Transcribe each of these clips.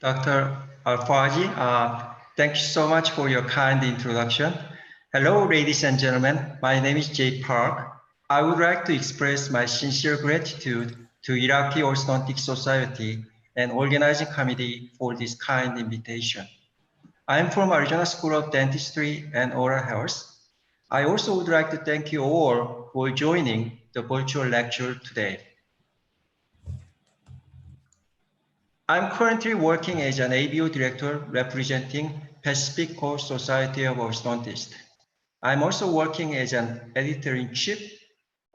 Dr. Alhuwaizi, thank you so much for your kind introduction. Hello, ladies and gentlemen. My name is Jay Park. I would like to express my sincere gratitude to Iraqi Orthodontic Society and organizing committee for this kind invitation. I am from Arizona School of Dentistry and Oral Health. I also would like to thank you all for joining the virtual lecture today. I'm currently working as an ABO director representing Pacific Coast Society of Orthodontists. I'm also working as an editor-in-chief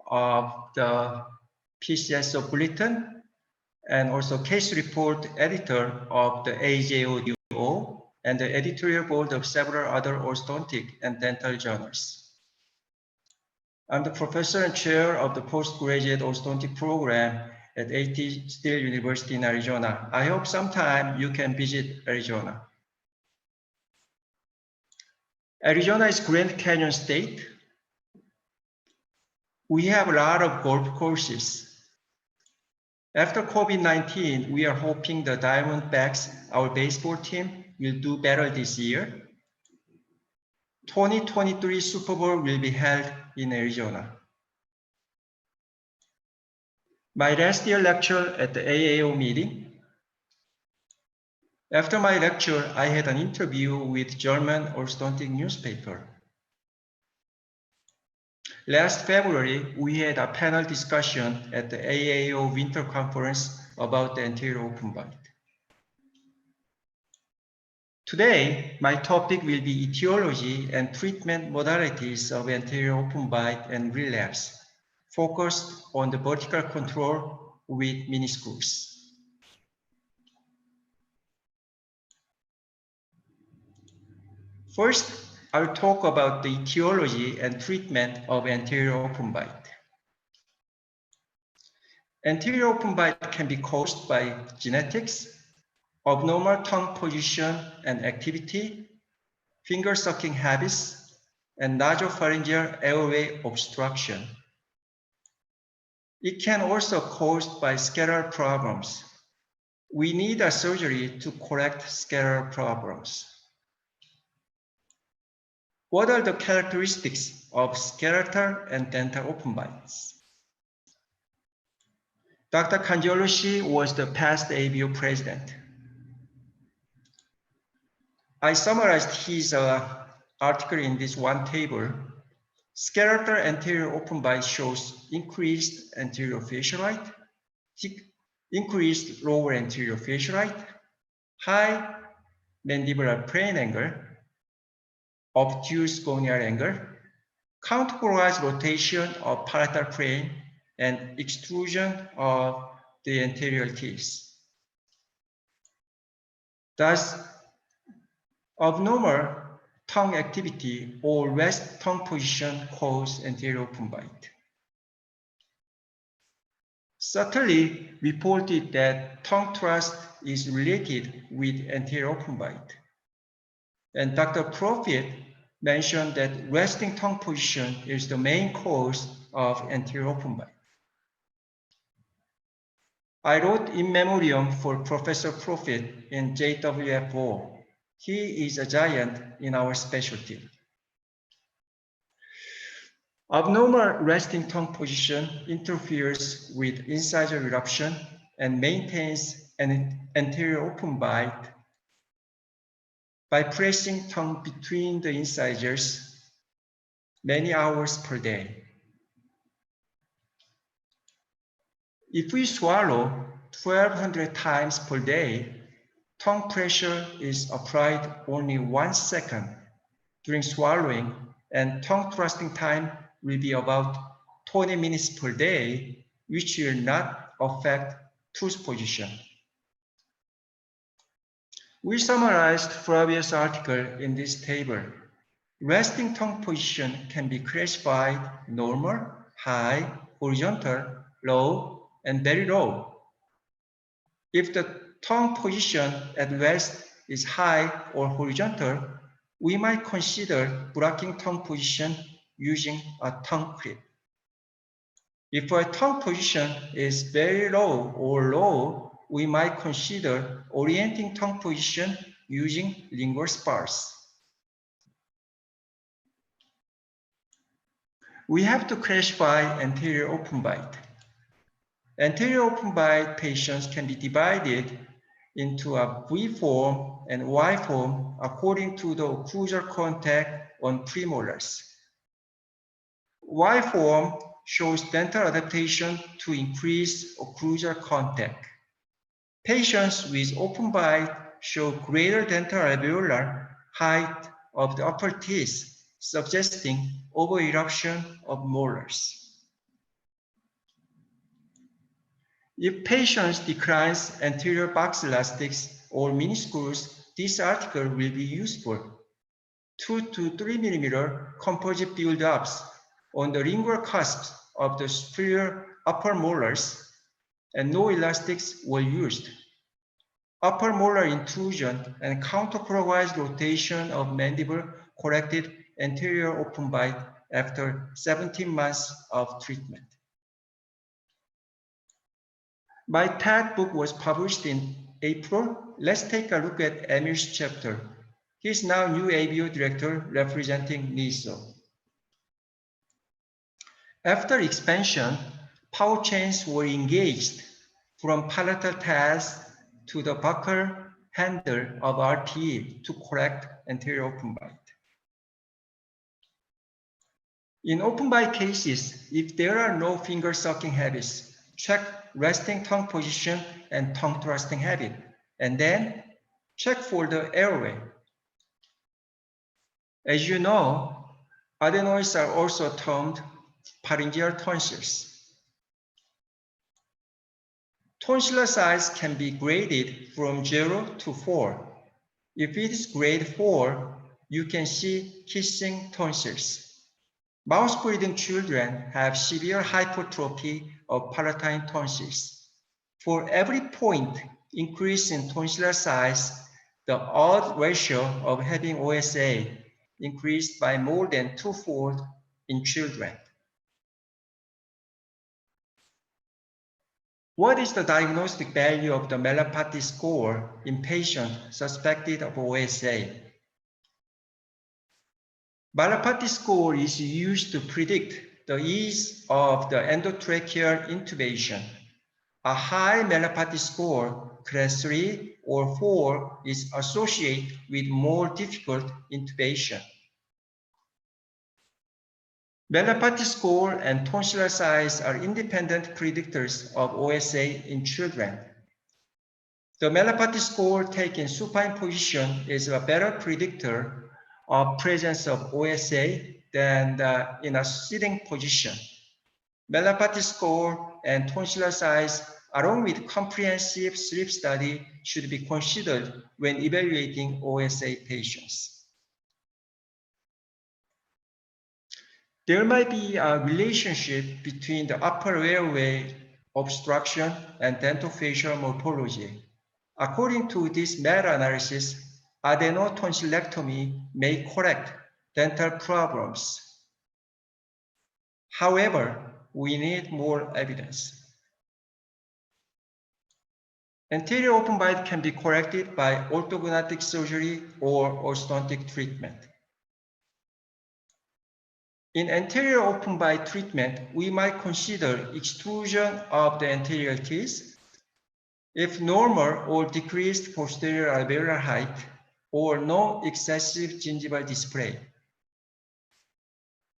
of the PCSO Bulletin and also case report editor of the AJODO and the editorial board of several other orthodontic and dental journals. I'm the professor and chair of the postgraduate orthodontic program at A.T. Still University in Arizona. I hope sometime you can visit Arizona. Arizona is Grand Canyon state. We have a lot of golf courses. After COVID-19, we are hoping the Diamondbacks, our baseball team, will do better this year. 2023 Super Bowl will be held in Arizona. My last year lecture at the AAO meeting. After my lecture, I had an interview with German orthodontic newspaper. Last February, we had a panel discussion at the AAO Winter Conference about the anterior open bite. Today, my topic will be etiology and treatment modalities of anterior open bite and relapse, focused on the vertical control with miniscrews. First, I'll talk about the etiology and treatment of anterior open bite. Anterior open bite can be caused by genetics, abnormal tongue position and activity, finger sucking habits, and nasopharyngeal airway obstruction. It can also be caused by scleral problems. We need a surgery to correct scleral problems. What are the characteristics of skeletal and dental open bites? Dr. Kandioloshi was the past ABO president. I summarized his article in this one table. Skeletal anterior open bite shows increased anterior facial height, increased lower anterior facial height, high mandibular plane angle, obtuse gonial angle, counterclockwise rotation of palatal plane, and extrusion of the anterior teeth. Thus, abnormal tongue activity or rest tongue position cause anterior open bite. Certainly reported that tongue thrust is related with anterior open bite. And Dr. Prof mentioned that resting tongue position is the main cause of anterior open bite. I wrote in memoriam for Professor Profit in JWFO. He is a giant in our specialty. Abnormal resting tongue position interferes with incisor eruption and maintains an anterior open bite by pressing tongue between the incisors many hours per day. If we swallow 1,200 times per day, tongue pressure is applied only 1 second during swallowing, and tongue thrusting time will be about 20 minutes per day, which will not affect tooth position. We summarized Flavius' article in this table. Resting tongue position can be classified normal, high, horizontal, low, and very low. If the tongue position at rest is high or horizontal, we might consider blocking tongue position using a tongue clip. If a tongue position is very low or low, we might consider orienting tongue position using lingual spars. We have to classify anterior open bite. Anterior open bite patients can be divided into a V form and Y form according to the occlusal contact on premolars. Y form shows dental adaptation to increase occlusal contact. Patients with open bite show greater dental alveolar height of the upper teeth, suggesting over-eruption of molars. If patients declines anterior box elastics or miniscrews, this article will be useful. 2 to 3 millimeter composite build-ups on the lingual cusps of the superior upper molars and no elastics were used. Upper molar intrusion and counterclockwise rotation of mandible corrected anterior open bite after 17 months of treatment. My TED book was published in April. Let's take a look at Emir's chapter. He is now new ABO director representing NISO. After expansion, power chains were engaged from palatal tabs to the buccal handle of RTE to correct anterior open bite. In open bite cases, if there are no finger sucking habits, check resting tongue position and tongue thrusting habit, and then check for the airway. As you know, adenoids are also termed pharyngeal tonsils. Tonsillar size can be graded from 0 to 4. If it is grade 4, you can see kissing tonsils. Mouth-breathing children have severe hypertrophy of palatine tonsils. For every point increase in tonsillar size, the odd ratio of having OSA increased by more than 2-fold in children. What is the diagnostic value of the Malapati score in patients suspected of OSA? Malapati score is used to predict the ease of the endotracheal intubation. A high Malapati score, class 3 or 4, is associated with more difficult intubation. Malapati score and tonsillar size are independent predictors of OSA in children. The Malapati score taken supine position is a better predictor of presence of OSA than in a sitting position. Malapati score and tonsillar size, along with comprehensive sleep study, should be considered when evaluating OSA patients. There might be a relationship between the upper airway obstruction and dentofacial morphology. According to this meta-analysis, adenotonsillectomy may correct dental problems. However, we need more evidence. Anterior open bite can be corrected by orthodontic surgery or orthodontic treatment. In anterior open bite treatment, we might consider extrusion of the anterior teeth. If normal or decreased posterior alveolar height, or no excessive gingival display.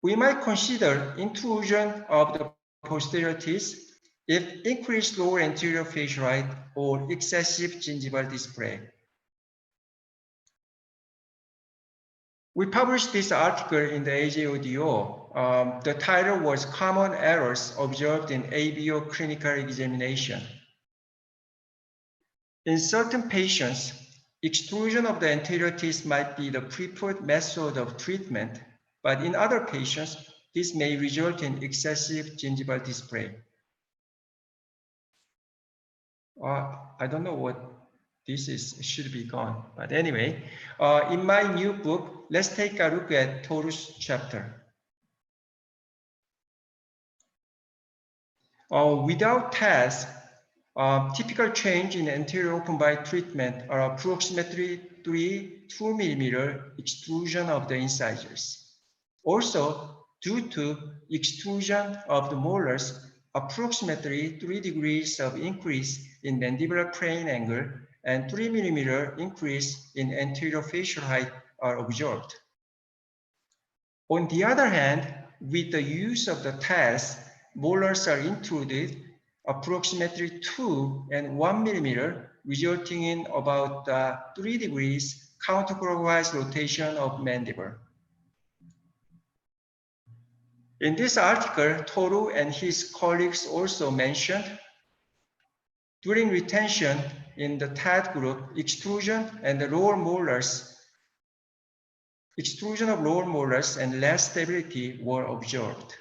We might consider intrusion of the posterior teeth if increased lower anterior facial height or excessive gingival display. We published this article in the AJODO. The title was Common Errors Observed in ABO Clinical Examination. In certain patients, extrusion of the anterior teeth might be the preferred method of treatment, but in other patients, this may result in excessive gingival display. I don't know what this is, it should be gone. But anyway, in my new book, let's take a look at Torus chapter. Without tests, Typical change in anterior open bite treatment are approximately 2 millimeter extrusion of the incisors. Also, due to extrusion of the molars, approximately 3 degrees of increase in mandibular plane angle and 3 millimeter increase in anterior facial height are observed. On the other hand, with the use of the TAS, molars are intruded approximately 2 and 1 millimeter, resulting in about 3 degrees counterclockwise rotation of mandible. In this article, Toru and his colleagues also mentioned during retention in the TAD group, extrusion of lower molars and less stability were observed.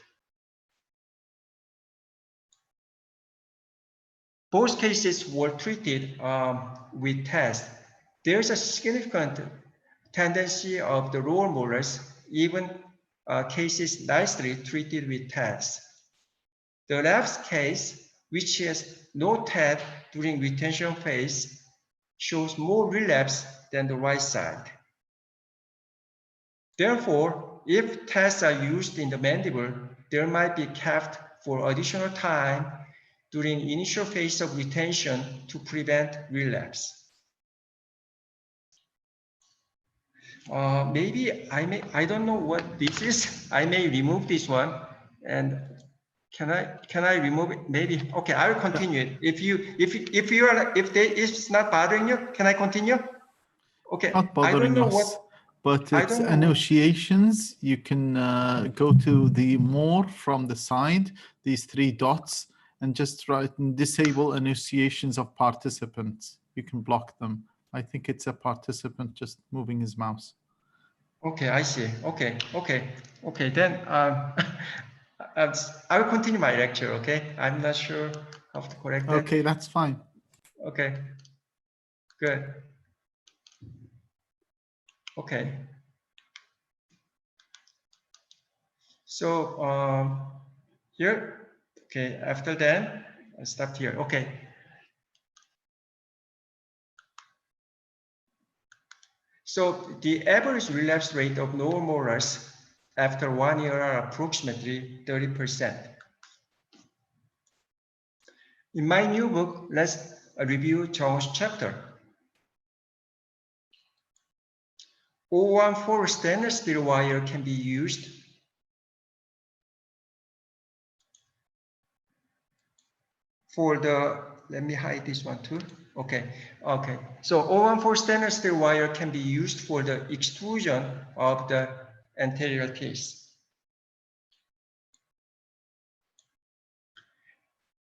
Both cases were treated with TAS. There's a significant tendency of the lower molars, even cases nicely treated with TAS. The left case, which has no TAD during retention phase, shows more relapse than the right side. Therefore, if TAS are used in the mandible, there might be kept for additional time during initial phase of retention to prevent relapse. Maybe I don't know what this is. I may remove this one. And can I remove it? Maybe. Okay, I will continue it. If it's not bothering you, can I continue? Okay. Not bothering us, but it's annunciations. You can go to the more from the side, these 3 dots, and just write and disable annunciations of participants. You can block them. I think it's a participant just moving his mouse. Okay, I see. Okay. Then I will continue my lecture. Okay, I'm not sure how to correct that. Okay, that's fine. Okay, good. Okay. So here, okay. After that, I stopped here. Okay. So the average relapse rate of lower molars after 1 year are approximately 30%. In my new book, let's review John's chapter. 014 stainless steel wire can be used for the, let me hide this one too. Okay. So 014 stainless steel wire can be used for the extrusion of the anterior teeth.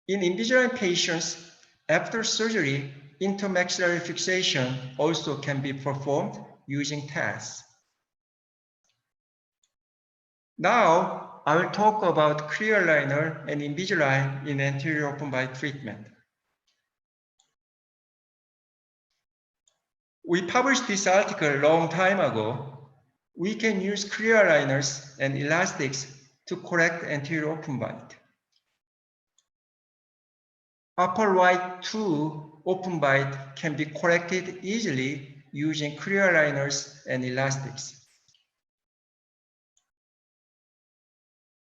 In Invisalign patients, after surgery, intermaxillary fixation also can be performed using TAS. Now, I will talk about clear aligner and Invisalign in anterior open bite treatment. We published this article a long time ago. We can use clear aligners and elastics to correct anterior open bite. Upper right 2 open bite can be corrected easily using clear aligners and elastics.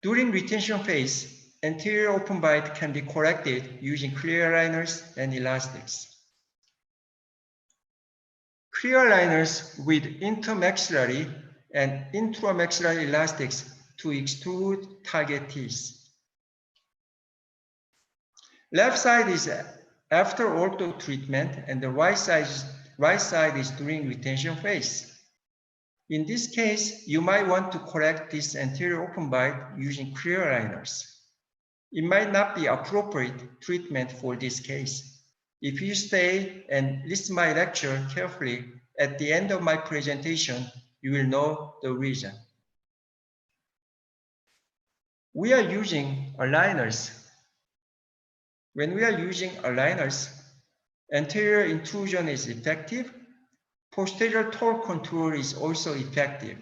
During retention phase, anterior open bite can be corrected using clear aligners and elastics. Clear aligners with intermaxillary and intramaxillary elastics to extrude target teeth. Left side is after ortho treatment and the right side is during retention phase. In this case, you might want to correct this anterior open bite using clear aligners. It might not be appropriate treatment for this case. If you stay and listen to my lecture carefully, at the end of my presentation, you will know the reason. We are using aligners. When we are using aligners, anterior intrusion is effective. Posterior torque control is also effective.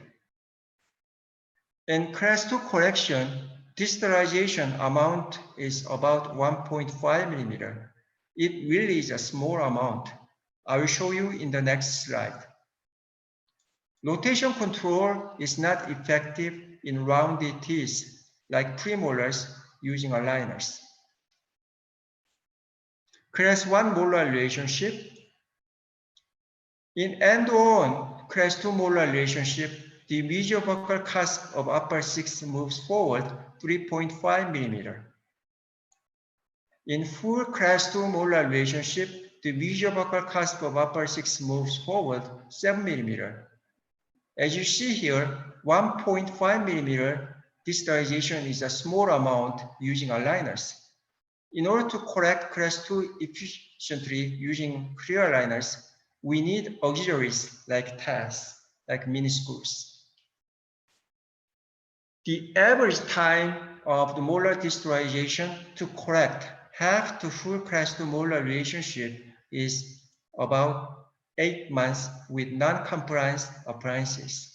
In class 2 correction, distalization amount is about 1.5 millimeter. It really is a small amount. I will show you in the next slide. Rotation control is not effective in rounded teeth like premolars using aligners. Class 1 molar relationship. In end-on class 2 molar relationship, the mesiobuccal cusp of upper 6 moves forward 3.5 millimeter. In full class 2 molar relationship, the mesiobuccal cusp of upper 6 moves forward 7 millimeter. As you see here, 1.5 millimeter distalization is a small amount using aligners. In order to correct class 2 efficiently using clear aligners, we need auxiliaries like TAS, like Miniscrews. The average time of the molar distalization to correct half to full class 2 molar relationship is about 8 months with non-compliance appliances.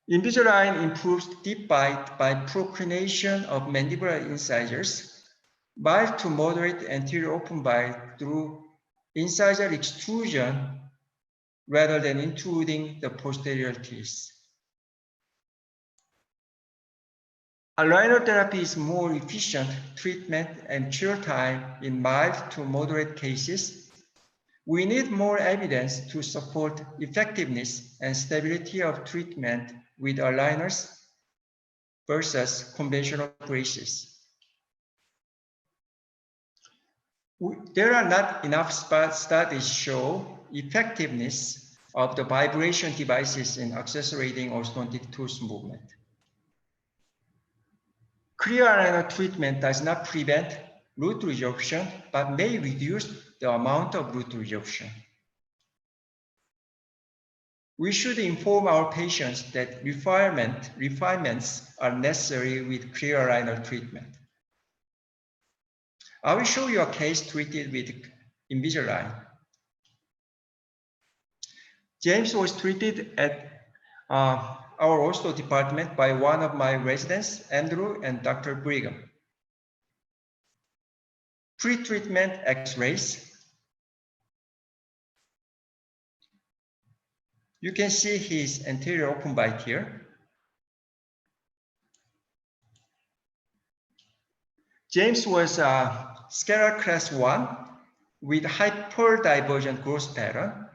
Invisalign improves deep bite by proclination of mandibular incisors, mild to moderate anterior open bite through incisor extrusion rather than intruding the posterior teeth. Aligner therapy is more efficient treatment and cure time in mild to moderate cases. We need more evidence to support effectiveness and stability of treatment with aligners versus conventional braces. There are not enough studies show effectiveness of the vibration devices in accelerating orthodontic tooth movement. Clear aligner treatment does not prevent root resorption, but may reduce the amount of root resorption. We should inform our patients that refinements are necessary with clear aligner treatment. I will show you a case treated with Invisalign. James was treated at our ortho department by one of my residents, Andrew and Dr. Brigham. Pre-treatment X-rays. You can see his anterior open bite here. James was scalar class 1 with hyperdivergent growth pattern.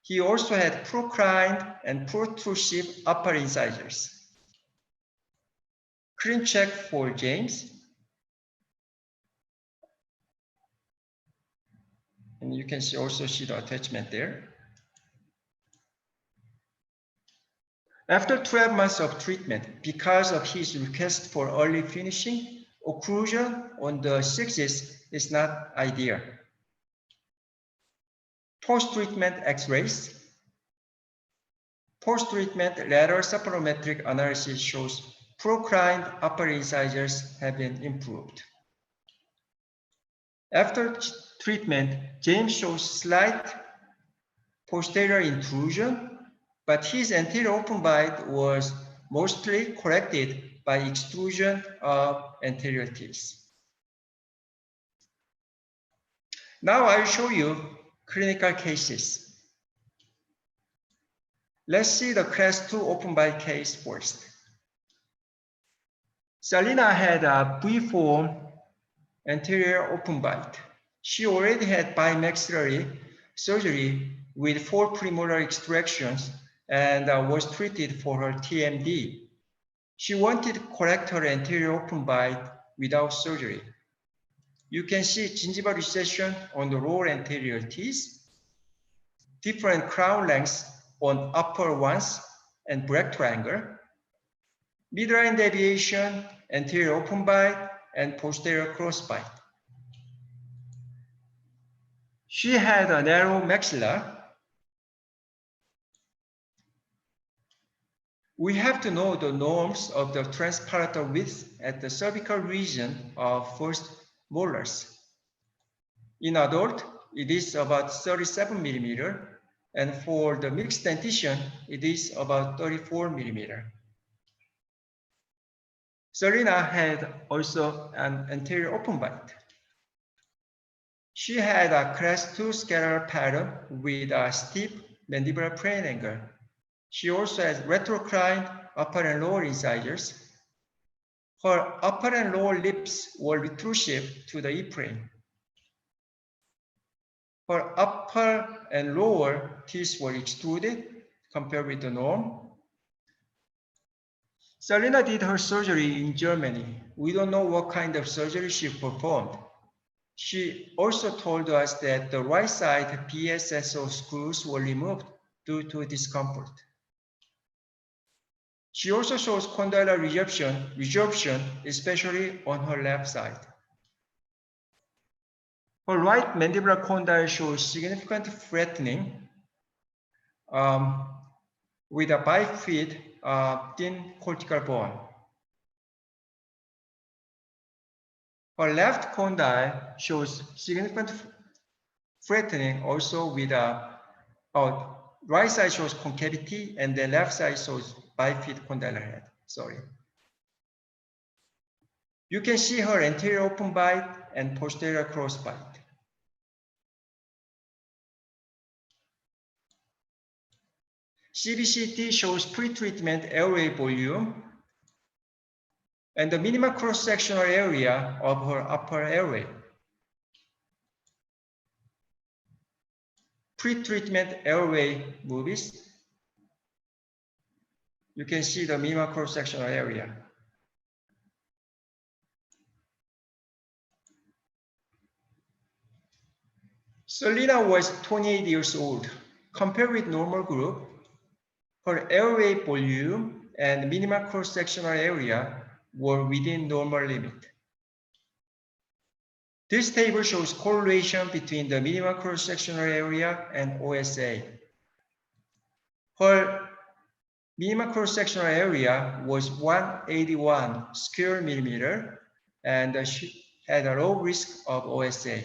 He also had proclined and protrusive upper incisors. Clean check for James. And you can also see the attachment there. After 12 months of treatment, because of his request for early finishing, occlusion on the sixes is not ideal. Post-treatment X-rays. Post-treatment lateral saprophometric analysis shows proclined upper incisors have been improved. After treatment, James shows slight posterior intrusion, but his anterior open bite was mostly corrected by extrusion of anterior teeth. Now I will show you clinical cases. Let's see the class 2 open bite case first. Salina had a V-form anterior open bite. She already had bimaxillary surgery with 4 premolar extractions and was treated for her TMD. She wanted to correct her anterior open bite without surgery. You can see gingival recession on the lower anterior teeth, different crown lengths on upper ones and black triangle, midline deviation, anterior open bite, and posterior cross bite. She had a narrow maxilla. We have to know the norms of the transpalatal width at the cervical region of first molars. In adult, it is about 37 millimeter, and for the mixed dentition, it is about 34 millimeter. Serena had also an anterior open bite. She had a class 2 scleral pattern with a steep mandibular plane angle. She also has retroclined upper and lower incisors. Her upper and lower lips were retrusive to the E-plane. Her upper and lower teeth were extruded compared with the norm. Selina did her surgery in Germany. We don't know what kind of surgery she performed. She also told us that the right side PSSO screws were removed due to discomfort. She also shows condylar resorption, especially on her left side. Her right mandibular condyle shows significant flattening with a bifid thin cortical bone. Her left condyle shows significant flattening also with a right side shows concavity and the left side shows bifid condylar head. Sorry. You can see her anterior open bite and posterior cross bite. CBCT shows pre-treatment airway volume and the minimal cross-sectional area of her upper airway. Pre-treatment airway movies. You can see the minimal cross-sectional area. Selina was 28 years old. Compared with normal group, her airway volume and minimal cross-sectional area were within normal limit. This table shows correlation between the minimal cross-sectional area and OSA. Her minimal cross-sectional area was 181 square millimeter, and she had a low risk of OSA.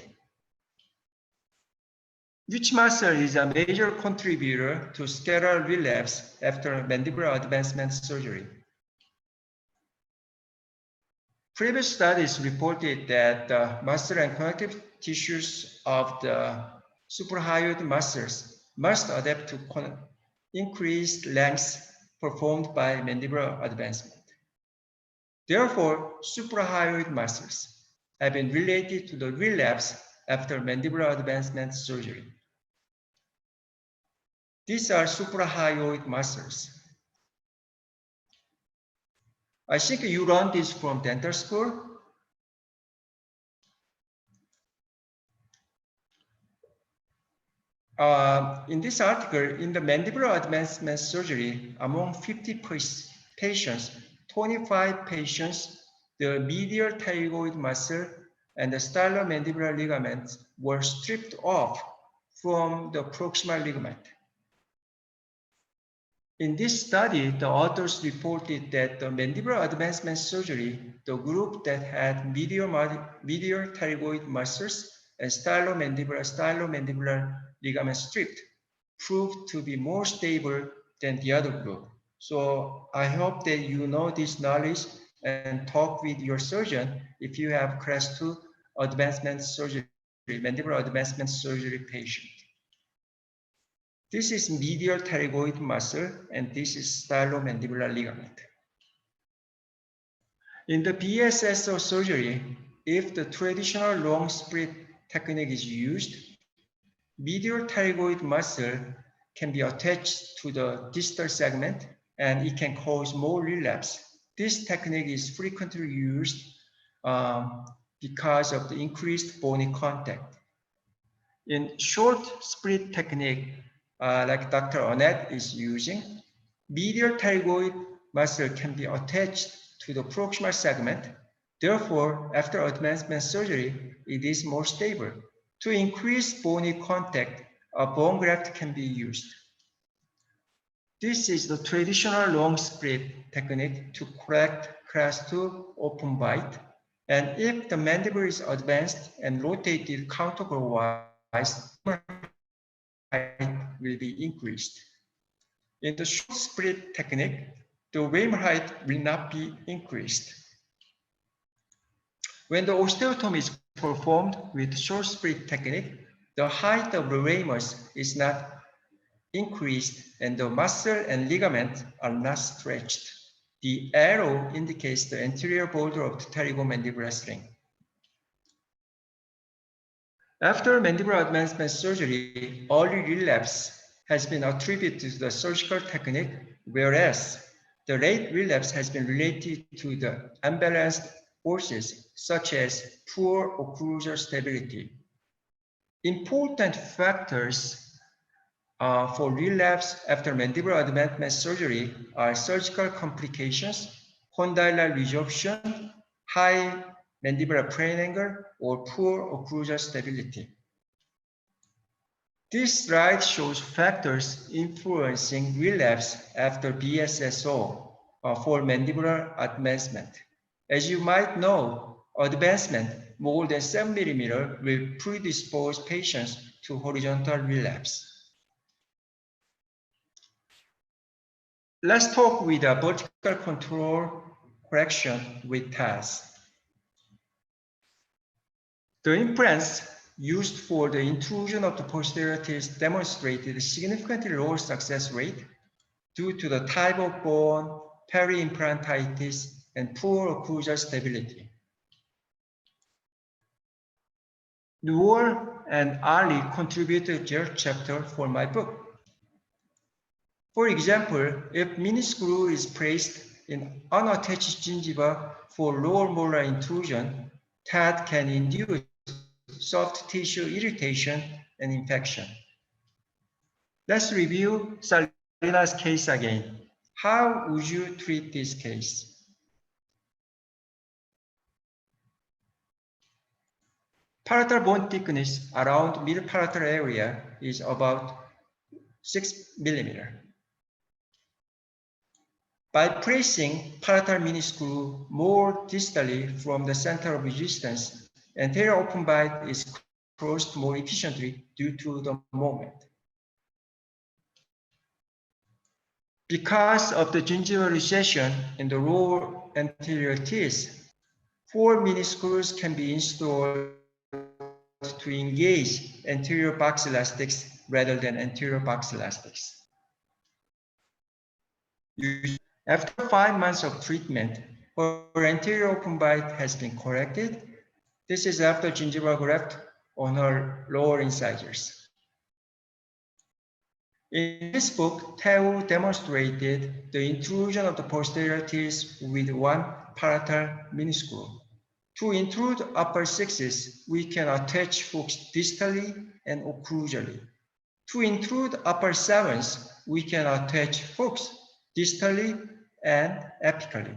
Which muscle is a major contributor to scleral relapse after mandibular advancement surgery? Previous studies reported that the muscle and connective tissues of the suprahyoid muscles must adapt to increased lengths performed by mandibular advancement. Therefore, suprahyoid muscles have been related to the relapse after mandibular advancement surgery. These are suprahyoid muscles. I think you learned this from dental school. In this article, in the mandibular advancement surgery, among 50 patients, 25 patients, the medial pterygoid muscle and the stylomandibular ligaments were stripped off from the proximal ligament. In this study, the authors reported that the mandibular advancement surgery, the group that had medial pterygoid muscles and stylomandibular ligament stripped, proved to be more stable than the other group. So I hope that you know this knowledge and talk with your surgeon if you have class 2 advancement surgery, mandibular advancement surgery patient. This is medial pterygoid muscle, and this is stylomandibular ligament. In the BSSO surgery, if the traditional long split technique is used, medial pterygoid muscle can be attached to the distal segment, and it can cause more relapse. This technique is frequently used because of the increased bony contact. In short split technique, like Dr. Annette is using, medial pterygoid muscle can be attached to the proximal segment. Therefore, after advancement surgery, it is more stable. To increase bony contact, a bone graft can be used. This is the traditional long split technique to correct class 2 open bite. And if the mandible is advanced and rotated counterclockwise, height will be increased. In the short split technique, the Weimar height will not be increased. When the osteotomy is performed with short split technique, the height of the ramus is not increased and the muscle and ligament are not stretched. The arrow indicates the anterior border of the pterygomandibular string. After mandibular advancement surgery, early relapse has been attributed to the surgical technique, whereas the late relapse has been related to the unbalanced forces such as poor occlusal stability. Important factors for relapse after mandibular advancement surgery are surgical complications, condylar resorption, high mandibular plane angle, or poor occlusal stability. This slide shows factors influencing relapse after BSSO for mandibular advancement. As you might know, advancement more than 7 mm will predispose patients to horizontal relapse. Let's talk with a vertical control correction with TAS. The implants used for the intrusion of the posterior teeth demonstrated a significantly lower success rate due to the type of bone, peri-implantitis, and poor occlusal stability. Newell and Ali contributed their chapter for my book. For example, if Miniscrew is placed in unattached gingiva for lower molar intrusion, that can induce soft tissue irritation and infection. Let's review Salina's case again. How would you treat this case? Palatal bone thickness around mid-palatal area is about 6 mm. By placing palatal miniscrew more distally from the center of resistance, anterior open bite is closed more efficiently due to the moment. Because of the gingival recession in the lower anterior teeth, 4 miniscrews can be installed to engage anterior box elastics rather than anterior box elastics. After 5 months of treatment, her anterior open bite has been corrected. This is after gingival graft on her lower incisors. In this book, Teo demonstrated the intrusion of the posterior teeth with one palatal miniscrew. To intrude upper sixes, we can attach hooks distally and occlusally. To intrude upper sevens, we can attach hooks distally and apically.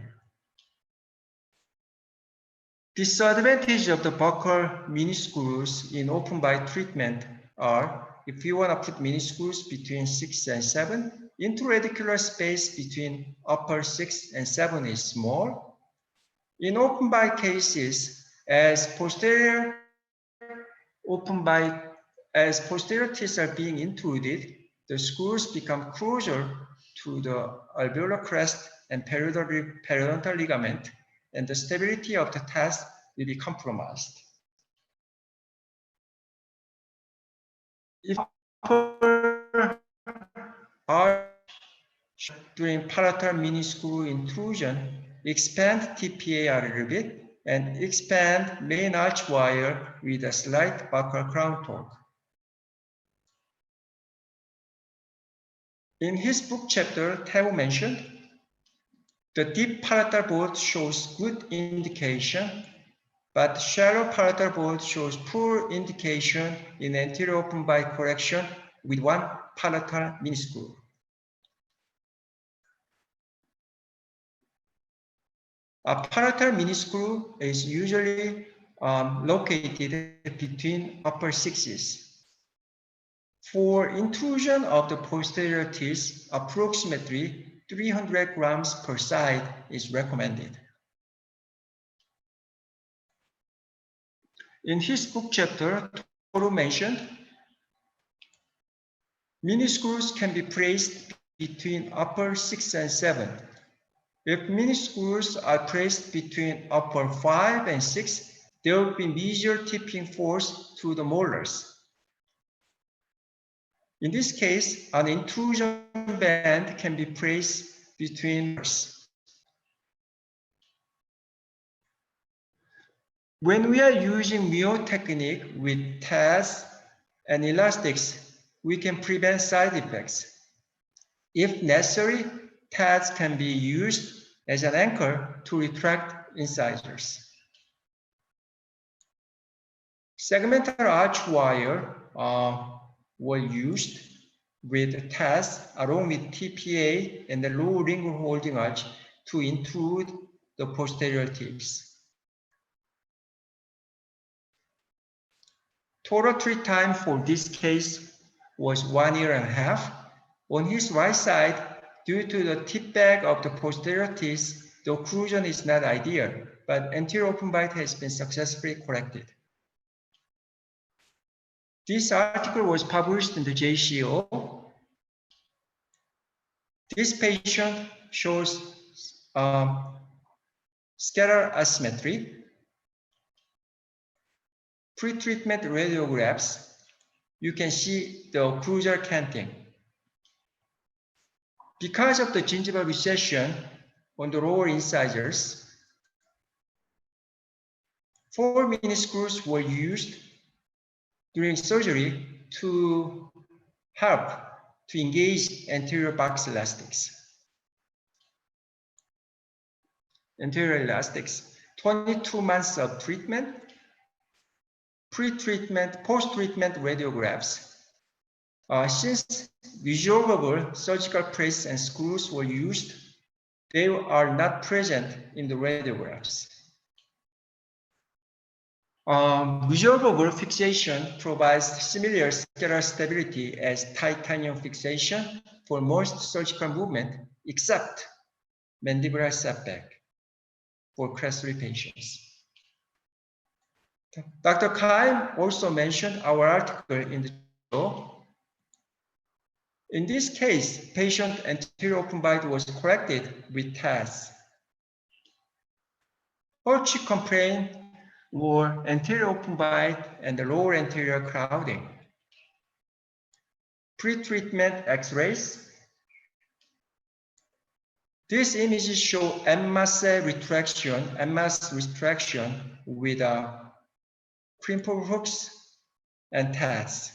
Disadvantages of the buccal miniscrews in open bite treatment are, if you want to put miniscrews between 6 and 7, intraradicular space between upper 6 and 7 is small. In open bite cases, as posterior teeth are being intruded, the screws become closer to the alveolar crest and periodontal ligament, and the stability of the test will be compromised. If during palatal miniscrew intrusion, expand TPA a little bit and expand main arch wire with a slight buccal crown torque. In his book chapter, Teo mentioned, the deep palatal board shows good indication, but shallow palatal board shows poor indication in anterior open bite correction with one palatal miniscrew. A palatal miniscrew is usually located between upper sixes. For intrusion of the posterior teeth, approximately 300 grams per side is recommended. In his book chapter, Toru mentioned, miniscrews can be placed between upper 6 and 7. If miniscrews are placed between upper 5 and 6, there will be mesial tipping force to the molars. In this case, an intrusion band can be placed between molars. When we are using Mio technique with TAS and elastics, we can prevent side effects. If necessary, TAS can be used as an anchor to retract incisors. Segmental arch wire were used with TAS along with TPA and the low lingual holding arch to intrude the posterior tips. Total treat time for this case was 1.5 years. On his right side, due to the tip back of the posterior teeth, the occlusion is not ideal, but anterior open bite has been successfully corrected. This article was published in the JCO. This patient shows scalar asymmetry. Pretreatment radiographs, you can see the occlusal canting. Because of the gingival recession on the lower incisors, 4 miniscrews were used during surgery to help to engage anterior box elastics. Anterior elastics, 22 months of treatment, pre-treatment, post-treatment radiographs. Since resolvable surgical press and screws were used, they are not present in the radiographs. Resolvable fixation provides similar scalar stability as titanium fixation for most surgical movement, except mandibular setback for class 3 patients. Dr. Kaim also mentioned our article in the show. In this case, patient anterior open bite was corrected with TAS. Her chief complaint were anterior open bite and the lower anterior crowding. Pre-treatment X-rays. These images show MMAS retraction with crimple hooks and TAS.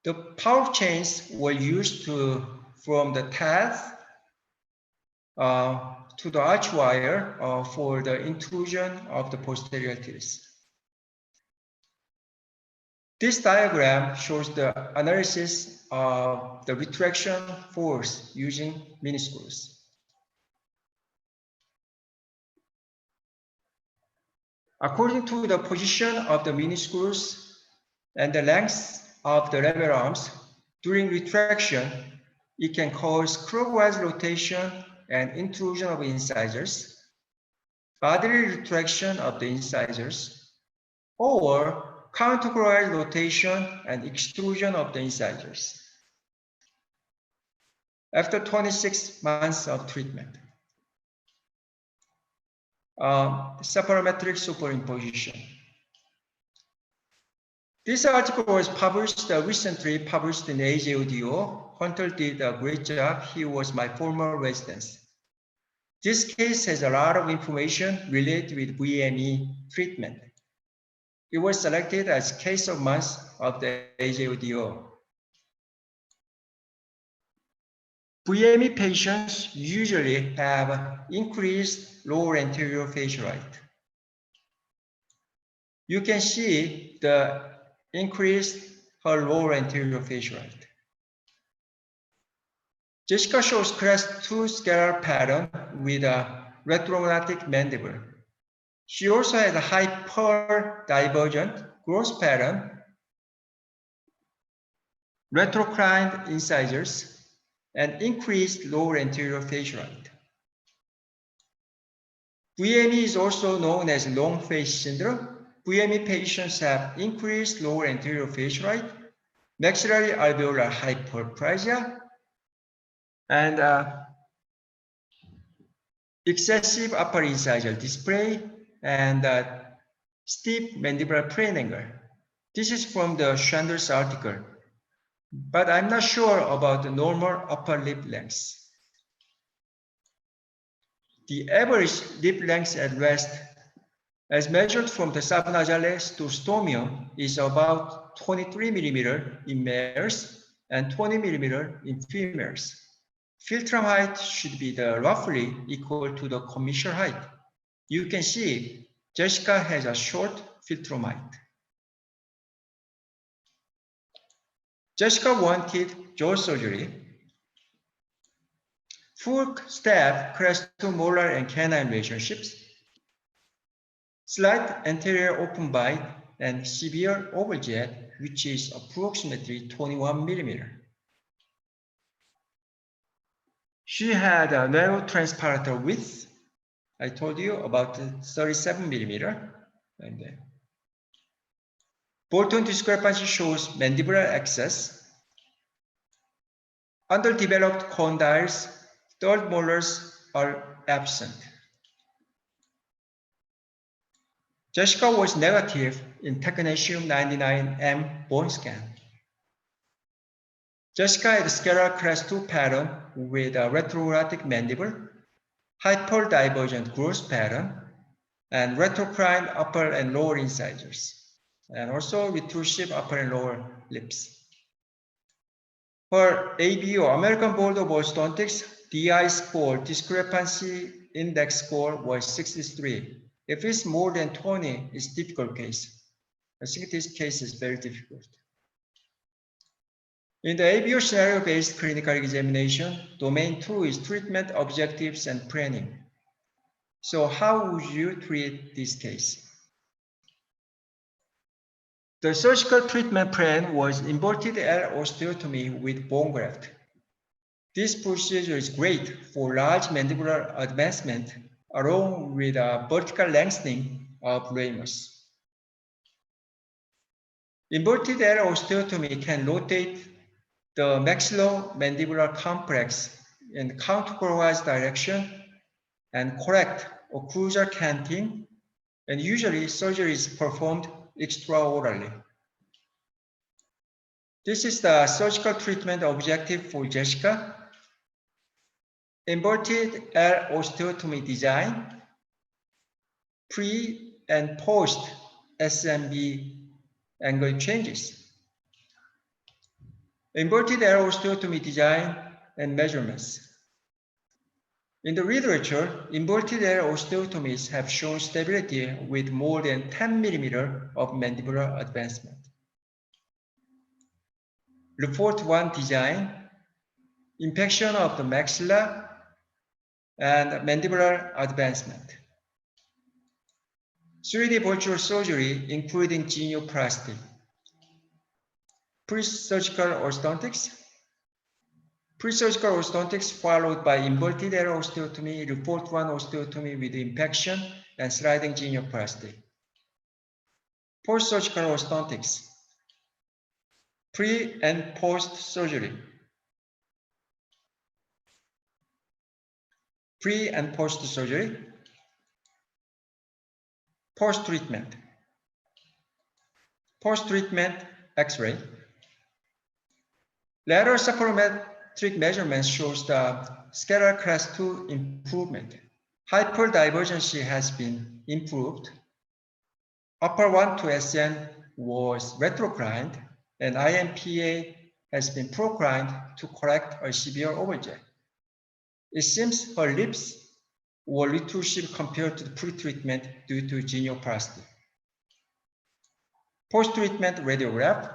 The power chains were used from the TAS to the arch wire for the intrusion of the posterior teeth. This diagram shows the analysis of the retraction force using miniscrews. According to the position of the miniscrews and the length of the lever arms, during retraction, it can cause clockwise rotation and intrusion of incisors, bodily retraction of the incisors, or counterclockwise rotation and extrusion of the incisors. After 26 months of treatment, saprophotic superimposition. This article was published recently published in AJODO. Hunter did a great job. He was my former resident. This case has a lot of information related with VME treatment. It was selected as case of month of the AJODO. VME patients usually have increased lower anterior facial height. You can see the increased her lower anterior facial height. Jessica shows class 2 scalar pattern with a retrognatic mandible. She also has a hyper-divergent growth pattern, retroclined incisors, and increased lower anterior facial height. VME is also known as long face syndrome. VME patients have increased lower anterior facial height, maxillary alveolar hyperplasia, and excessive upper incisal display, and steep mandibular plane angle. This is from the Chander's article, but I'm not sure about the normal upper lip length. The average lip length at rest, as measured from the subnasales to stomium, is about 23 millimeter in males and 20 millimeter in females. Philtrum height should be roughly equal to the commissure height. You can see Jessica has a short philtrum height. Jessica wanted jaw surgery, full step crest to molar and canine relationships, slight anterior open bite, and severe overjet, which is approximately 21 millimeter. She had a narrow transparator width, I told you, about 37 millimeter. And Bolton discrepancy shows mandibular excess. Underdeveloped condyles, third molars are absent. Jessica was negative in technetium 99M bone scan. Jessica had scalar crest 2 pattern with a retrographic mandible, hyperdivergent growth pattern, and retrocrined upper and lower incisors, and also retrusive upper and lower lips. For ABO, American Board of Orthodontics, DI score, discrepancy index score was 63. If it's more than 20, it's a difficult case. I think this case is very difficult. In the ABO scenario-based clinical examination, domain 2 is treatment objectives and planning. So how would you treat this case? The surgical treatment plan was inverted L osteotomy with bone graft. This procedure is great for large mandibular advancement along with a vertical lengthening of ramus. Inverted L osteotomy can rotate the maxillomandibular complex in counterclockwise direction and correct occlusal canting, and usually surgery is performed extraorally. This is the surgical treatment objective for Jessica. Inverted L osteotomy design, pre and post SMB angle changes. Inverted L osteotomy design and measurements. In the literature, inverted L osteotomies have shown stability with more than 10 millimeter of mandibular advancement. Report 1 design, impaction of the maxilla and mandibular advancement. 3D virtual surgery, including genioplasty. Pre-surgical orthodontics. Pre-surgical orthodontics followed by inverted L osteotomy, report 1 osteotomy with impaction and sliding genioplasty. Post-surgical orthodontics. Pre and post-surgery. Pre and post-surgery. Post-treatment. Post-treatment X-ray. Lateral saprophometric measurements shows the scalar class 2 improvement. Hyperdivergency has been improved. Upper 1 to SN was retrocrined, and IMPA has been procrined to correct a severe overjet. It seems her lips were retrusive compared to the pre-treatment due to genioplasty. Post-treatment radiograph.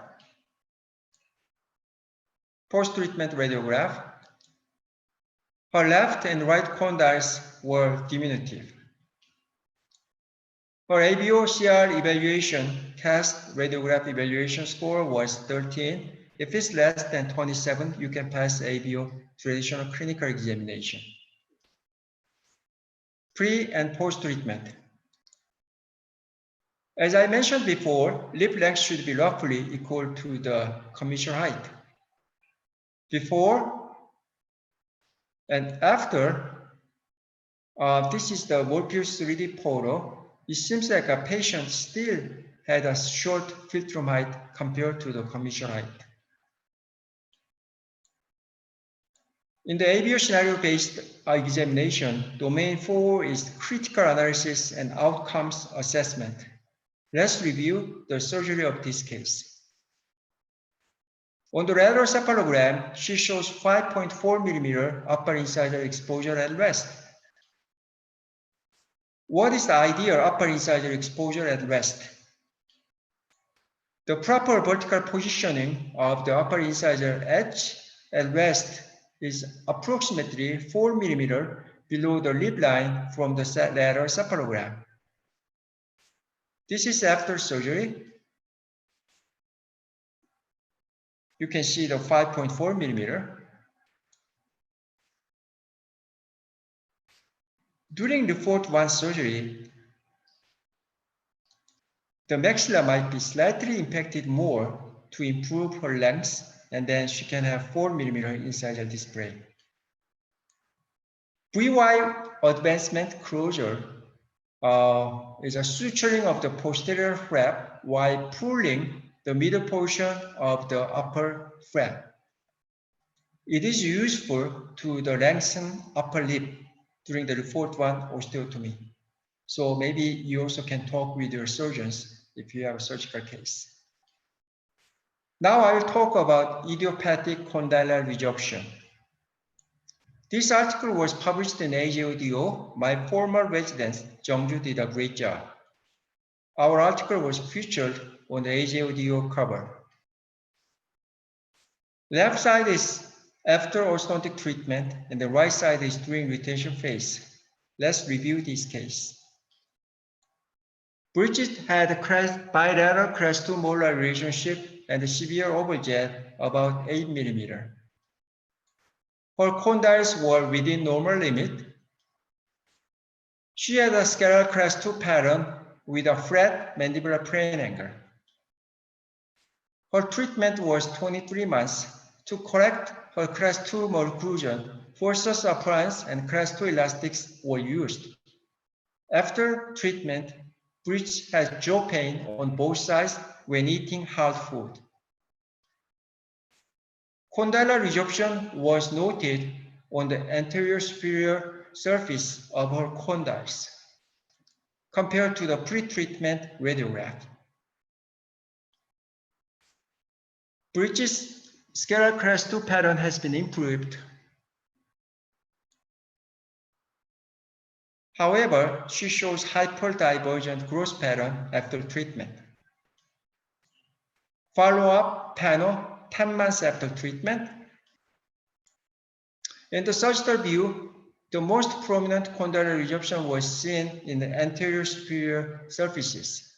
Post-treatment radiograph. Her left and right condyles were diminutive. Her ABO CR evaluation, cast radiograph evaluation score was 13. If it's less than 27, you can pass ABO traditional clinical examination. Pre and post-treatment. As I mentioned before, lip length should be roughly equal to the commissure height. Before and after This is the Morpheus 3D photo. It seems like a patient still had a short philtrum height compared to the commission height. In the ABO scenario-based examination, domain 4 is critical analysis and outcomes assessment. Let's review the surgery of this case. On the lateral cephalogram, she shows 5.4 millimeter upper incisor exposure at rest. What is the ideal upper incisor exposure at rest? The proper vertical positioning of the upper incisor edge at rest is approximately 4 millimeter below the lip line from the lateral cephalogram. This is after surgery. You can see the 5.4 millimeter. During the fourth one surgery, the maxilla might be slightly impacted more to improve her length, and then she can have 4 millimeter incisal display. VY advancement closure is a suturing of the posterior flap while pulling the middle portion of the upper flap. It is useful to the lengthen upper lip during the fourth one osteotomy. So maybe you also can talk with your surgeons if you have a surgical case. Now I will talk about idiopathic condylar resorption. This article was published in AJODO. My former resident, Jeongju, did a great job. Our article was featured on the AJODO cover. Left side is after orthodontic treatment, and the right side is during retention phase. Let's review this case. Bridget had a bilateral crest to molar relationship and a severe overjet about 8 millimeter. Her condyles were within normal limit. She had a scleral crest 2 pattern with a flat mandibular plane angle. Her treatment was 23 months. To correct her crest 2 malocclusion, forceps appliance and crest 2 elastics were used. After treatment, Bridget had jaw pain on both sides when eating hard food. Condylar resorption was noted on the anterior superior surface of her condyles compared to the pretreatment radiograph. Bridget's scleral crest 2 pattern has been improved. However, she shows hyperdivergent growth pattern after treatment. Follow-up panel 10 months after treatment. In the sagittal view, the most prominent condylar resorption was seen in the anterior superior surfaces.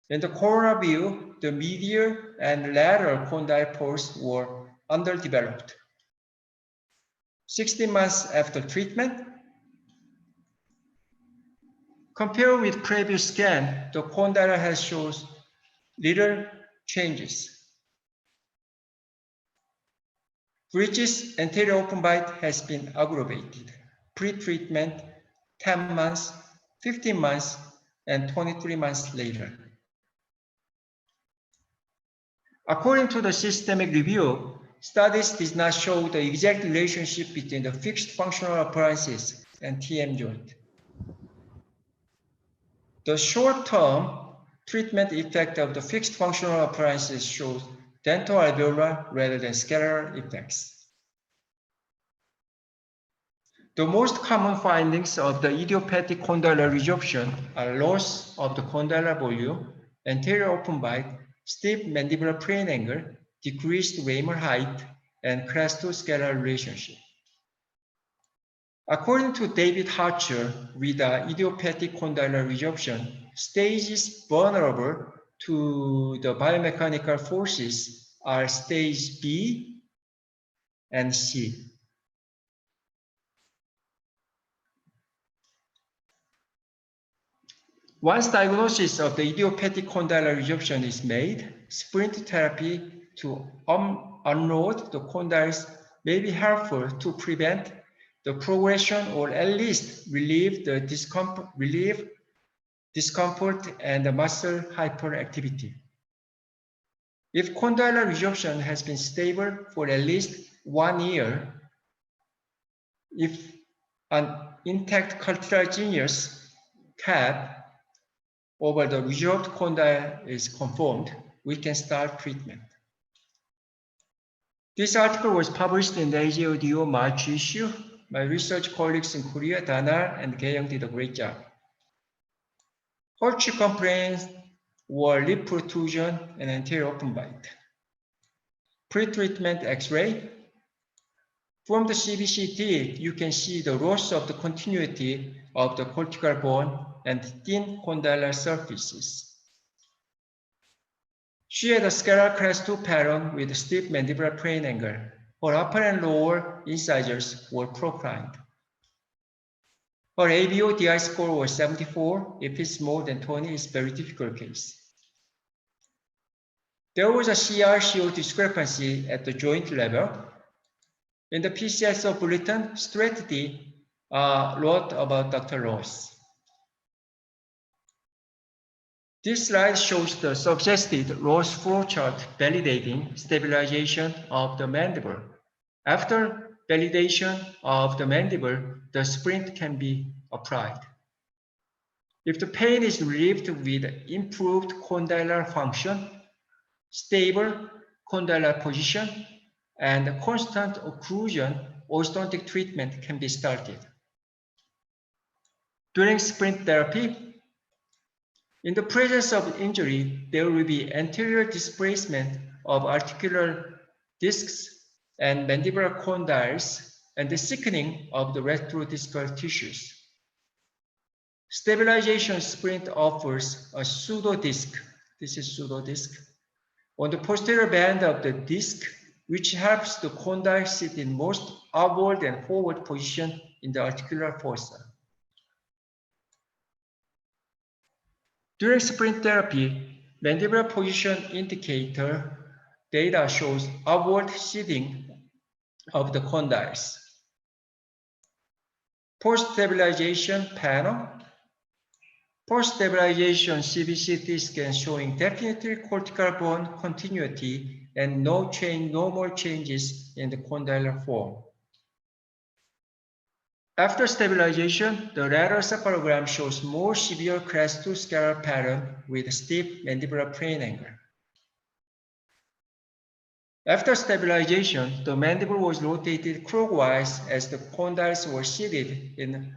In the coronal view, the medial and lateral condyle pores were underdeveloped. 16 months after treatment, compared with previous scan, the condylar has shows little changes. Bridget's anterior open bite has been aggravated. Pre-treatment 10 months, 15 months, and 23 months later. According to the systemic review, studies did not show the exact relationship between the fixed functional appliances and TM joint. The short-term treatment effect of the fixed functional appliances shows dental alveolar rather than scalar effects. The most common findings of the idiopathic condylar resorption are loss of the condylar volume, anterior open bite, steep mandibular plane angle, decreased ramer height, and crest to scalar relationship. According to David Hatcher, with idiopathic condylar resorption, stages vulnerable to the biomechanical forces are stage B and C. Once diagnosis of the idiopathic condylar resorption is made, splint therapy to unload the condyles may be helpful to prevent the progression or at least relieve the discomfort and the muscle hyperactivity. If condylar resorption has been stable for at least 1 year, if an intact cartilaginous cap over the resorbed condyle is confirmed, we can start treatment. This article was published in the AJODO March issue. My research colleagues in Korea, Danar and Gayoung, did a great job. Horchi complaints were lip protrusion and anterior open bite. Pre-treatment X-ray. From the CBCT, you can see the loss of the continuity of the cortical bone and thin condylar surfaces. She had a scalar class 2 pattern with steep mandibular plane angle. Her upper and lower incisors were proclined. Her ABO DI score was 74. If it's more than 20, it's a very difficult case. There was a CR-CO discrepancy at the joint level. In the PCSO bulletin, Strategy wrote about Dr. Ross. This slide shows the suggested Ross flowchart validating stabilization of the mandible. After validation of the mandible, the splint can be applied. If the pain is relieved with improved condylar function, stable condylar position, and constant occlusion, orthodontic treatment can be started. During splint therapy, in the presence of injury, there will be anterior displacement of articular discs and mandibular condyles and the thickening of the retrodiscal tissues. Stabilization splint offers a pseudodisc. This is pseudodisc on the posterior band of the disc, which helps the condyle sit in most upward and forward position in the articular fossa. During splint therapy, mandibular position indicator data shows upward seating of the condyles. Post-stabilization panel. Post-stabilization CBCT scan showing definitely cortical bone continuity and no more changes in the condylar form. After stabilization, the lateral saporogram shows more severe class 2 scalar pattern with steep mandibular plane angle. After stabilization, the mandible was rotated clockwise as the condyles were seated in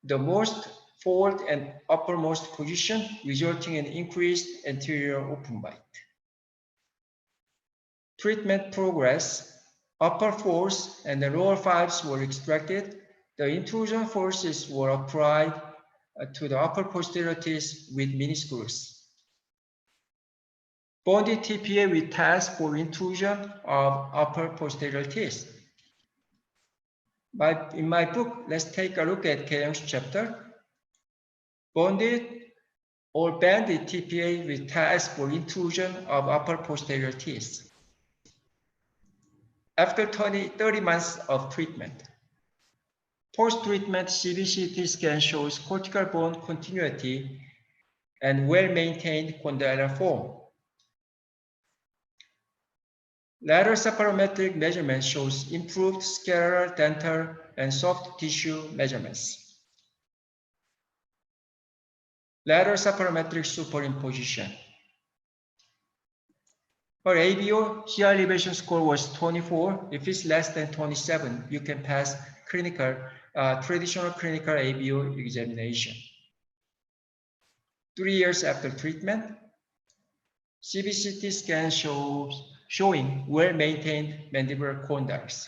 the most forward and uppermost position, resulting in increased anterior open bite. Treatment progress. Upper fours and the lower fives were extracted. The intrusion forces were applied to the upper posterior teeth with miniscrews. Bonded TPA with task for intrusion of upper posterior teeth. In my book, let's take a look at Gayoung's chapter. Bonded or banded TPA with task for intrusion of upper posterior teeth. After 30 months of treatment, post-treatment CBCT scan shows cortical bone continuity and well-maintained condylar form. Lateral saporometric measurement shows improved scalar, dental, and soft tissue measurements. Lateral saporometric superimposition. Her ABO GI elevation score was 24. If it's less than 27, you can pass traditional clinical ABO examination. 3 years after treatment, CBCT scan showing well-maintained mandibular condyles.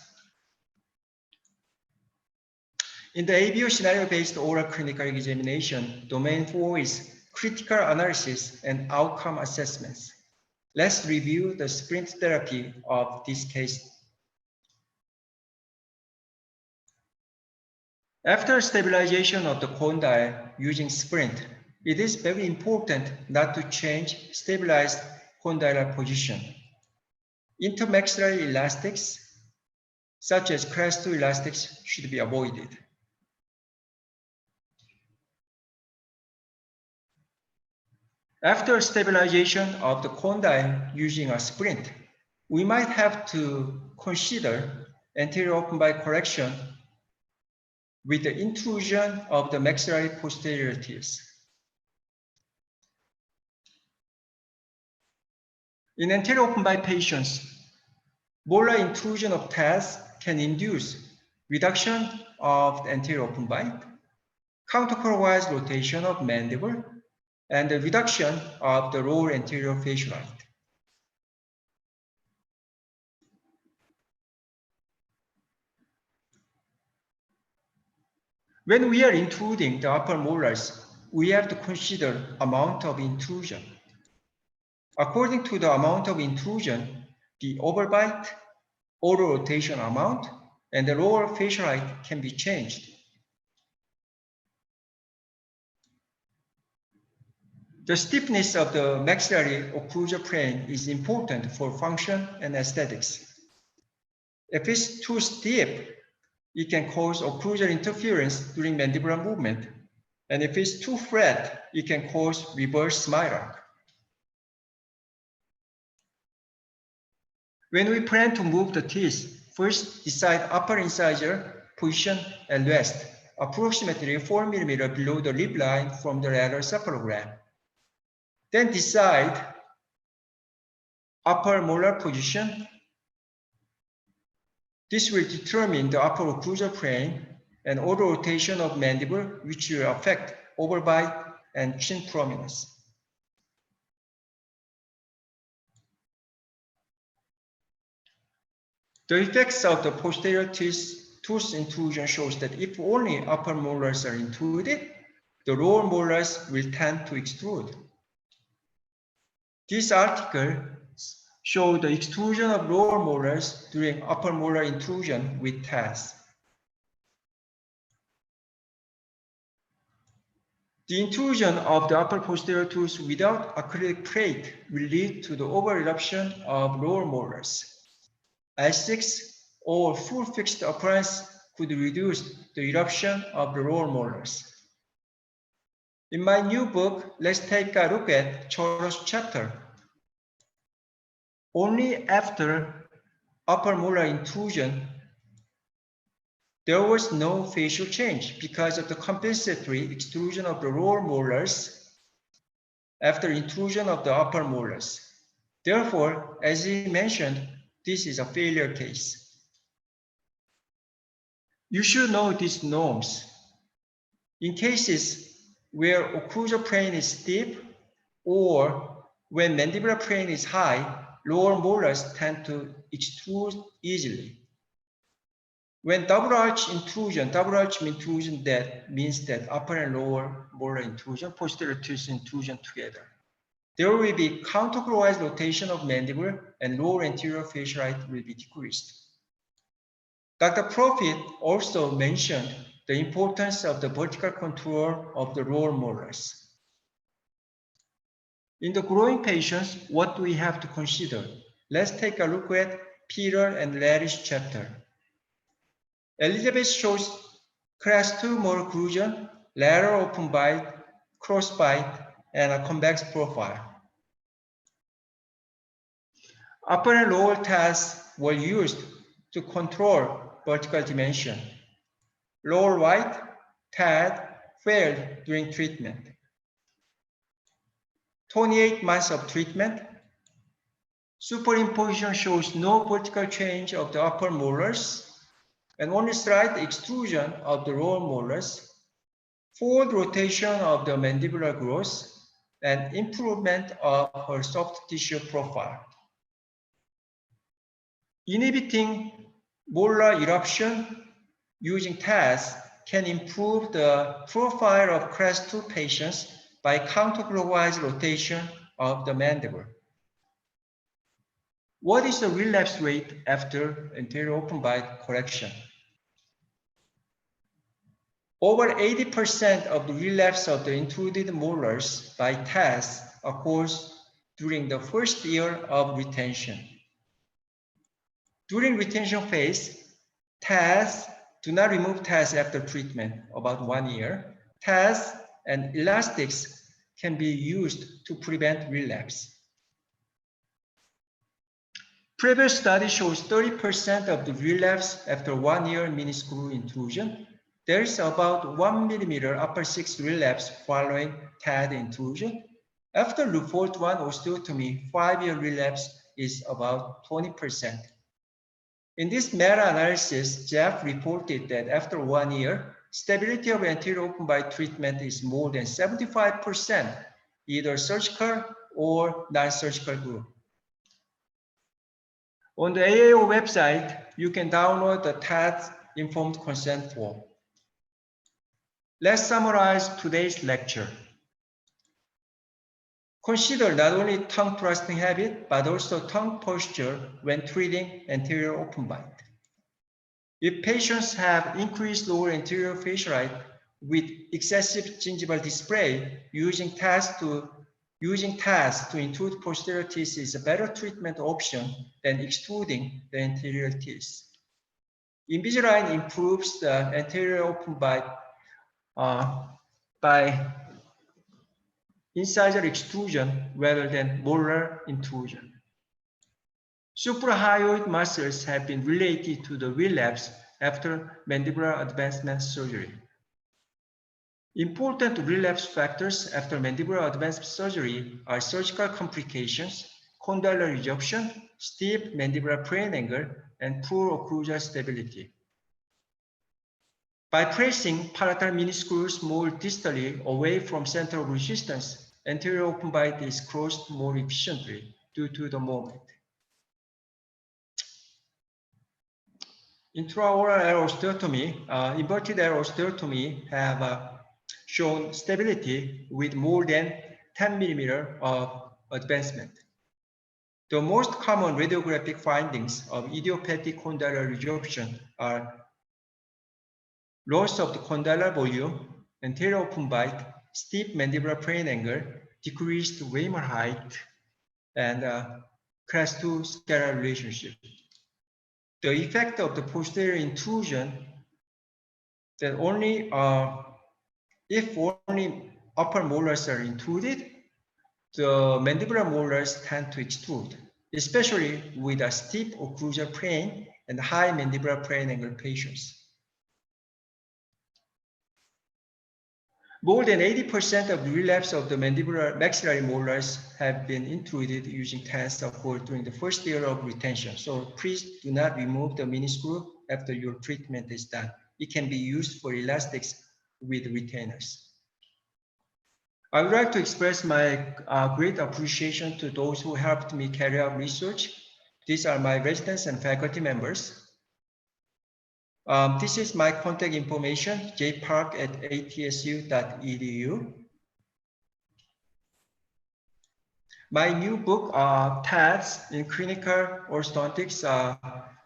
In the ABO scenario-based oral clinical examination, domain 4 is critical analysis and outcome assessments. Let's review the splint therapy of this case. After stabilization of the condyle using splint, it is very important not to change stabilized condylar position. Intermaxillary elastics, such as class 2 elastics, should be avoided. After stabilization of the condyle using a splint, we might have to consider anterior open bite correction with the intrusion of the maxillary posterior teeth. In anterior open bite patients, molar intrusion of teeth can induce reduction of the anterior open bite, counterclockwise rotation of mandible, and the reduction of the lower anterior facial height. When we are intruding the upper molars, we have to consider amount of intrusion. According to the amount of intrusion, the overbite, oral rotation amount, and the lower facial height can be changed. The stiffness of the maxillary occlusal plane is important for function and aesthetics. If it's too stiff, it can cause occlusal interference during mandibular movement. And if it's too flat, it can cause reverse smile arc. When we plan to move the teeth, first decide upper incisor position and rest approximately 4 mm below the lip line from the lateral cephalogram. Then decide upper molar position. This will determine the upper occlusal plane and oral rotation of mandible, which will affect overbite and chin prominence. The effects of the posterior tooth intrusion shows that if only upper molars are intruded, the lower molars will tend to extrude. This article shows the extrusion of lower molars during upper molar intrusion with tests. The intrusion of the upper posterior tooth without acrylic plate will lead to the over-eruption of lower molars. S6 or full fixed appliance could reduce the eruption of the lower molars. In my new book, let's take a look at Choro's chapter. Only after upper molar intrusion, there was no facial change because of the compensatory extrusion of the lower molars after intrusion of the upper molars. Therefore, as he mentioned, this is a failure case. You should know these norms. In cases where occlusal plane is steep or when mandibular plane is high, lower molars tend to extrude easily. When double arch intrusion, that means that upper and lower molar intrusion, posterior tooth intrusion together. There will be counterclockwise rotation of mandible and lower anterior facial height will be decreased. Dr. Prof also mentioned the importance of the vertical contour of the lower molars. In the growing patients, what do we have to consider? Let's take a look at Peter and Larry's chapter. Elizabeth shows class 2 malocclusion, lateral open bite, cross bite, and a convex profile. Upper and lower tests were used to control vertical dimension. Lower right TAD failed during treatment. 28 months of treatment. Superimposition shows no vertical change of the upper molars and only slight extrusion of the lower molars, forward rotation of the mandibular growth, and improvement of her soft tissue profile. Inhibiting molar eruption using tests can improve the profile of class 2 patients by counterclockwise rotation of the mandible. What is the relapse rate after anterior open bite correction? Over 80% of the relapse of the intruded molars by tests occurs during the first year of retention. During retention phase, TAS, do not remove TAS after treatment, about 1 year. TAS and elastics can be used to prevent relapse. Previous study shows 30% of the relapse after 1 year Miniscrew intrusion. There is about 1 millimeter upper 6 relapse following TAD intrusion. After Lufort 1 osteotomy, 5-year relapse is about 20%. In this meta-analysis, Jeff reported that after 1 year, stability of anterior open bite treatment is more than 75%, either surgical or non-surgical group. On the AAO website, you can download the TAD informed consent form. Let's summarize today's lecture. Consider not only tongue thrusting habit, but also tongue posture when treating anterior open bite. If patients have increased lower anterior facial height with excessive gingival display, using TAS to intrude posterior teeth is a better treatment option than extruding the anterior teeth. Invisalign improves the anterior open bite by incisor extrusion rather than molar intrusion. Suprahyoid muscles have been related to the relapse after mandibular advancement surgery. Important relapse factors after mandibular advancement surgery are surgical complications, condylar resorption, steep mandibular plane angle, and poor occlusal stability. By placing palatal miniscrews more distally away from center of resistance, anterior open bite is closed more efficiently due to the moment. Intraoral arrow osteotomy, inverted arrow osteotomy have shown stability with more than 10 millimeter of advancement. The most common radiographic findings of idiopathic condylar resorption are loss of the condylar volume, anterior open bite, steep mandibular plane angle, decreased Weimar height, and class 2 scalar relationship. The effect of the posterior intrusion that only if only upper molars are intruded, the mandibular molars tend to extrude, especially with a steep occlusal plane and high mandibular plane angle patients. More than 80% of the relapse of the mandibular maxillary molars have been intruded using TAS support during the first year of retention. So please do not remove the miniscrew after your treatment is done. It can be used for elastics with retainers. I would like to express my great appreciation to those who helped me carry out research. These are my residents and faculty members. This is my contact information, jpark@atsu.edu. My new book, TADS in Clinical Orthodontics,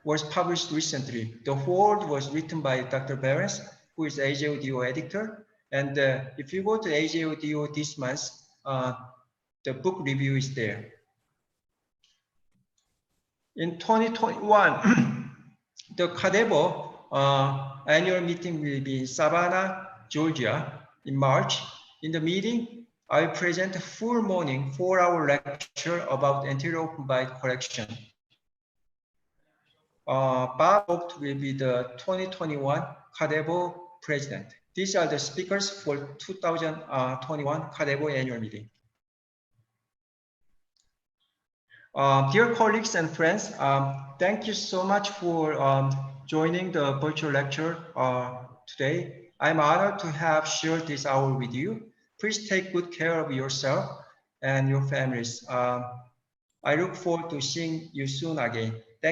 was published recently. The foreword was written by Dr. Behrens, who is AJODO editor. And if you go to AJODO this month, the book review is there. In 2021, the CADEBO annual meeting will be in Savannah, Georgia in March. In the meeting, I will present a full morning 4-hour lecture about anterior open bite correction. Bob Vogt will be the 2021 CADEBO president. These are the speakers for 2021 CADEBO annual meeting. Dear colleagues and friends, thank you so much for joining the virtual lecture today. I'm honored to have shared this hour with you. Please take good care of yourself and your families. I look forward to seeing you soon again. Thank you.